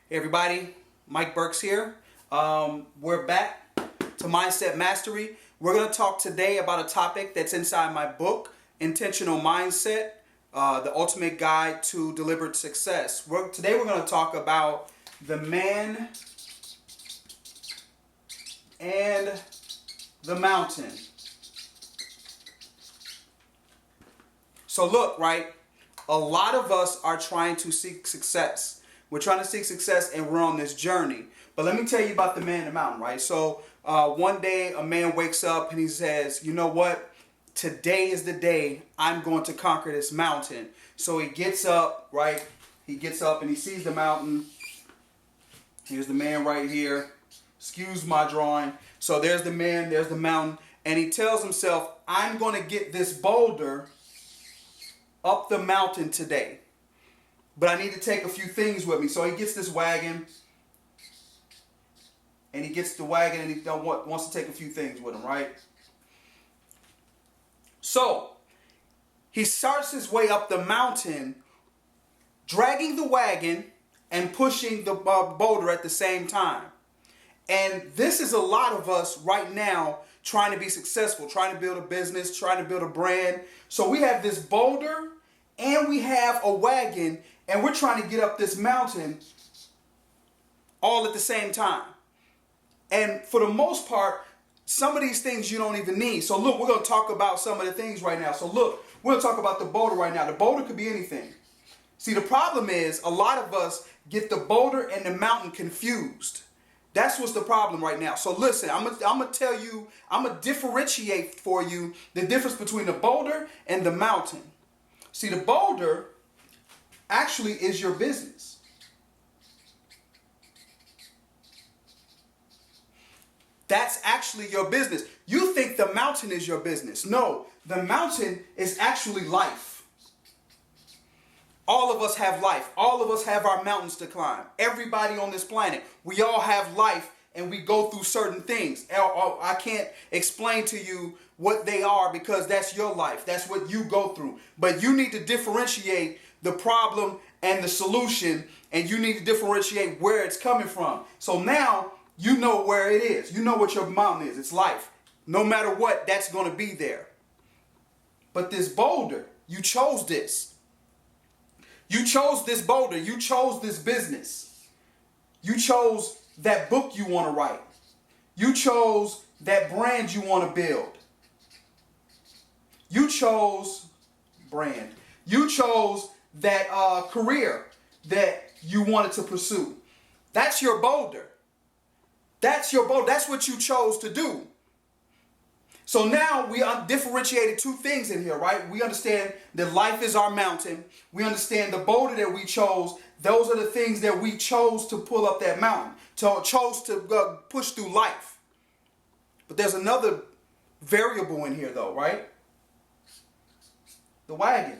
Hey everybody, Mike Burks here. We're back to Mindset Mastery. We're going to talk today about a topic that's inside my book, Intentional Mindset, the Ultimate Guide to Deliberate Success. Today we're going to talk about the man and the mountain. So look, right? A lot of us are trying to seek success. We're trying to seek success and we're on this journey. But let me tell you about the man in the mountain, right? So one day a man wakes up and he says, you know what? Today is the day I'm going to conquer this mountain. So he gets up, right? He gets up and he sees the mountain. Here's the man right here. Excuse my drawing. So there's the man, there's the mountain. And he tells himself, I'm going to get this boulder up the mountain today. But I need to take a few things with me. So he gets this wagon. And he gets the wagon and he wants to take a few things with him, right? So he starts his way up the mountain, dragging the wagon and pushing the boulder at the same time. And this is a lot of us right now trying to be successful, trying to build a business, trying to build a brand. So we have this boulder and we have a wagon and we're trying to get up this mountain all at the same time. And for the most part, some of these things you don't even need. So look, we're going to talk about some of the things right now. So look, we're going to talk about the boulder right now. The boulder could be anything. See, the problem is a lot of us get the boulder and the mountain confused. That's what's the problem right now. So listen, I'm going to tell you, I'm going to differentiate for you the difference between the boulder and the mountain. See, the boulder actually is your business. That's actually your business. You think the mountain is your business. No, the mountain is actually life. All of us have life. All of us have our mountains to climb. Everybody on this planet, we all have life and we go through certain things. I can't explain to you what they are because that's your life. That's what you go through. But you need to differentiate the problem and the solution, and you need to differentiate where it's coming from. So now you know where it is. You know what your mountain is. It's life. No matter what, that's going to be there. But this boulder, you chose this. You chose this boulder. You chose this business. You chose that book you want to write. You chose that brand you want to build. You chose brand. You chose that career that you wanted to pursue. That's your boulder. That's your boulder. That's what you chose to do. So now we differentiated two things in here, right? We understand that life is our mountain. We understand the boulder that we chose. Those are the things that we chose to pull up that mountain, chose to push through life. But there's another variable in here though, right? The wagon.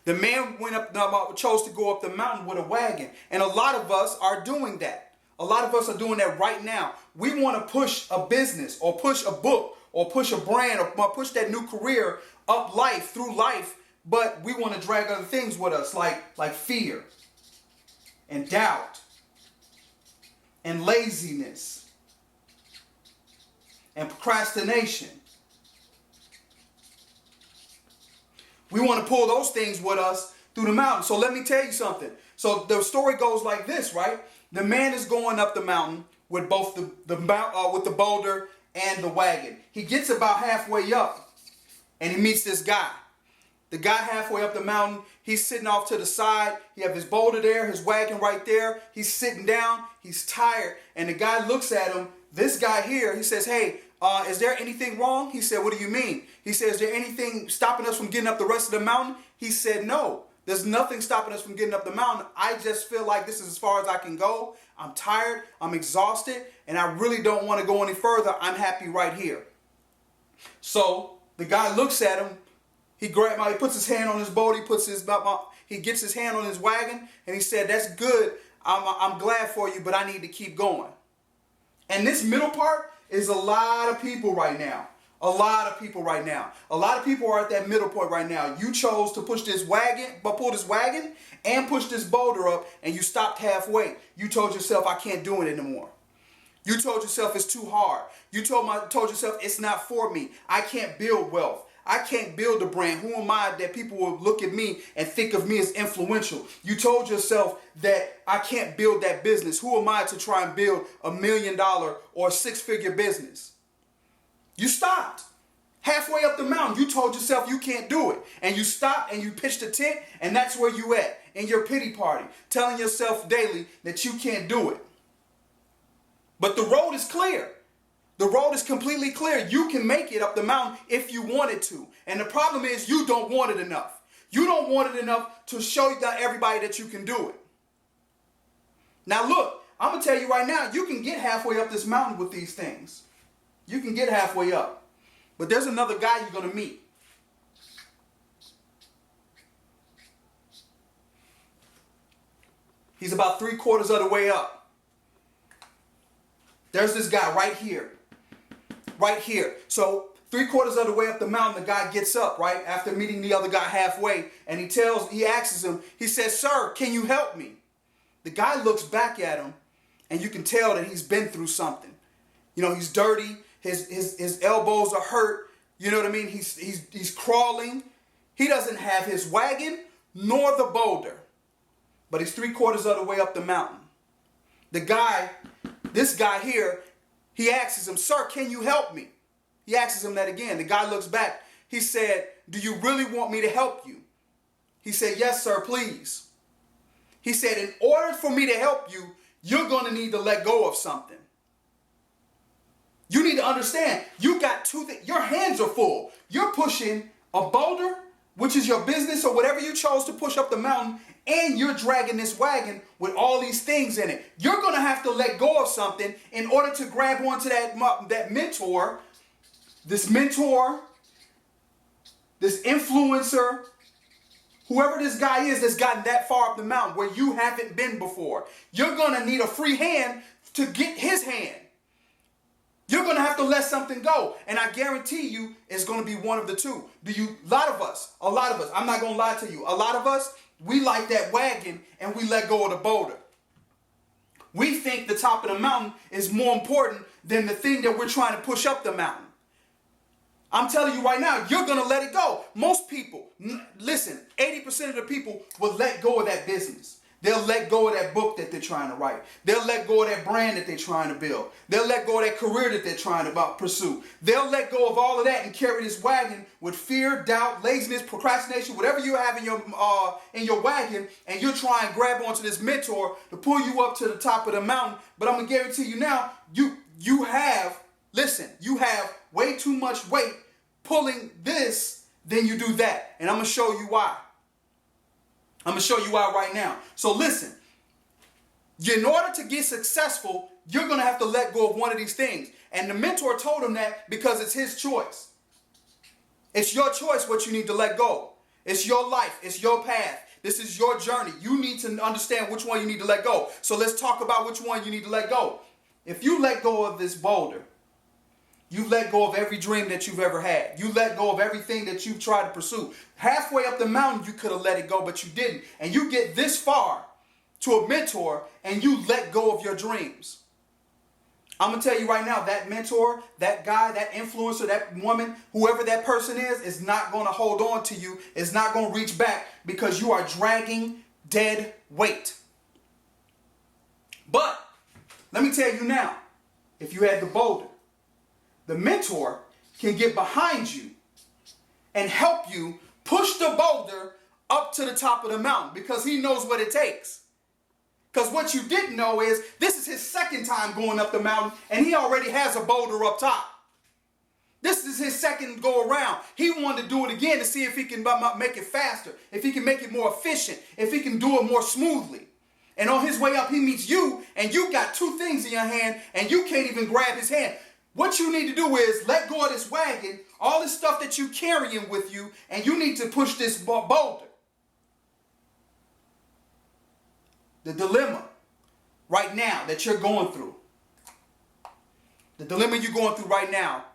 The man chose to go up the mountain with a wagon. And a lot of us are doing that. A lot of us are doing that right now. We want to push a business or push a book or push a brand or push that new career up life, through life. But we want to drag other things with us like fear and doubt and laziness and procrastination. We want to pull those things with us through the mountain. So let me tell you something. So the story goes like this, right? The man is going up the mountain with both with the boulder and the wagon. He gets about halfway up and he meets this guy. The guy halfway up the mountain, he's sitting off to the side. He have his boulder there, his wagon right there. He's sitting down. He's tired. And the guy looks at him. This guy here, he says, hey, is there anything wrong? He said, what do you mean? He said, is there anything stopping us from getting up the rest of the mountain? He said, no, there's nothing stopping us from getting up the mountain. I just feel like this is as far as I can go. I'm tired, I'm exhausted, and I really don't want to go any further. I'm happy right here. So the guy looks at him. He puts his hand on his boat. He gets his hand on his wagon, and he said, that's good. I'm glad for you, but I need to keep going. And this middle part is a lot of people right now. A lot of people right now. A lot of people are at that middle point right now. You chose to push this wagon, but pull this wagon and push this boulder up, and you stopped halfway. You told yourself, I can't do it anymore. You told yourself it's too hard. You told yourself it's not for me. I can't build wealth. I can't build a brand. Who am I that people will look at me and think of me as influential? You told yourself that I can't build that business. Who am I to try and build $1 million or a 6-figure business? You stopped. Halfway up the mountain, you told yourself you can't do it. And you stopped and you pitched a tent, and that's where you at, in your pity party, telling yourself daily that you can't do it. But the road is clear. The road is completely clear. You can make it up the mountain if you wanted to. And the problem is you don't want it enough. You don't want it enough to show everybody that you can do it. Now look, I'm going to tell you right now, you can get halfway up this mountain with these things. You can get halfway up. But there's another guy you're going to meet. He's about 3/4 of the way up. There's this guy right here. Right here. So 3/4 of the way up the mountain, the guy gets up, right? After meeting the other guy halfway. And he asks him, he says, "Sir, can you help me?" The guy looks back at him, and you can tell that he's been through something. You know, he's dirty. His elbows are hurt. You know what I mean? He's crawling. He doesn't have his wagon nor the boulder. But he's 3/4 of the way up the mountain. This guy here, he asks him, "Sir, can you help me?" He asks him that again. The guy looks back. He said, "Do you really want me to help you?" He said, "Yes, sir, please." He said, "In order for me to help you, you're going to need to let go of something. You need to understand, you got two things. Your hands are full. You're pushing a boulder, which is your business or whatever you chose to push up the mountain, and you're dragging this wagon with all these things in it. You're going to have to let go of something in order to grab onto that mentor, this influencer, whoever this guy is that's gotten that far up the mountain where you haven't been before. You're going to need a free hand to get his hand. You're going to have to let something go. And I guarantee you it's going to be one of the two. A lot of us, I'm not going to lie to you. A lot of us, we like that wagon and we let go of the boulder. We think the top of the mountain is more important than the thing that we're trying to push up the mountain. I'm telling you right now, you're going to let it go. Most people, listen, 80% of the people will let go of that business. They'll let go of that book that they're trying to write. They'll let go of that brand that they're trying to build. They'll let go of that career that they're trying to pursue. They'll let go of all of that and carry this wagon with fear, doubt, laziness, procrastination, whatever you have in your wagon, and you're trying to grab onto this mentor to pull you up to the top of the mountain. But I'm going to guarantee you now, you have way too much weight pulling this than you do that. And I'm going to show you why. I'm going to show you why right now. So listen, in order to get successful, you're going to have to let go of one of these things. And the mentor told him that because it's his choice. It's your choice what you need to let go. It's your life. It's your path. This is your journey. You need to understand which one you need to let go. So let's talk about which one you need to let go. If you let go of this boulder, you let go of every dream that you've ever had. You let go of everything that you've tried to pursue. Halfway up the mountain, you could have let it go, but you didn't. And you get this far to a mentor, and you let go of your dreams. I'm going to tell you right now, that mentor, that guy, that influencer, that woman, whoever that person is not going to hold on to you, is not going to reach back because you are dragging dead weight. But let me tell you now, if you had the boulder, the mentor can get behind you and help you push the boulder up to the top of the mountain because he knows what it takes. Because what you didn't know is this is his second time going up the mountain and he already has a boulder up top. This is his second go around. He wanted to do it again to see if he can make it faster, if he can make it more efficient, if he can do it more smoothly. And on his way up, he meets you and you got two things in your hand and you can't even grab his hand. What you need to do is let go of this wagon, all this stuff that you're carrying with you, and you need to push this boulder. The dilemma right now that you're going through, the dilemma you're going through right now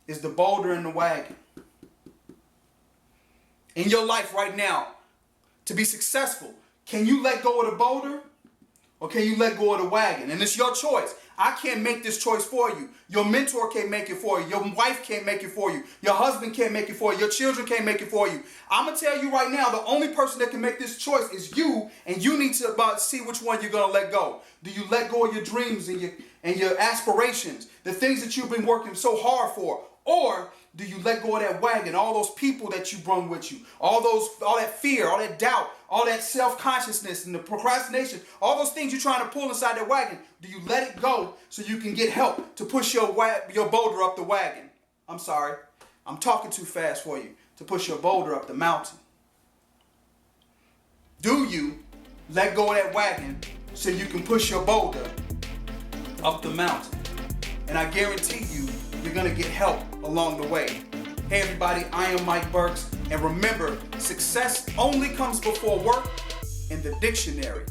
is the boulder in the wagon. In your life right now, to be successful, can you let go of the boulder or can you let go of the wagon? And it's your choice. I can't make this choice for you. Your mentor can't make it for you. Your wife can't make it for you. Your husband can't make it for you. Your children can't make it for you. I'm going to tell you right now, the only person that can make this choice is you, and you need to see which one you're going to let go. Do you let go of your dreams and your aspirations, the things that you've been working so hard for? Or do you let go of that wagon, all those people that you brought with you, all that fear, all that doubt, all that self-consciousness and the procrastination, all those things you're trying to pull inside that wagon? Do you let it go so you can get help to push your boulder up the wagon? I'm sorry, I'm talking too fast for you. To push your boulder up the mountain. Do you let go of that wagon so you can push your boulder up the mountain? And I guarantee you're going to get help along the way. Hey everybody, I am Mike Burks, and remember, success only comes before work in the dictionary.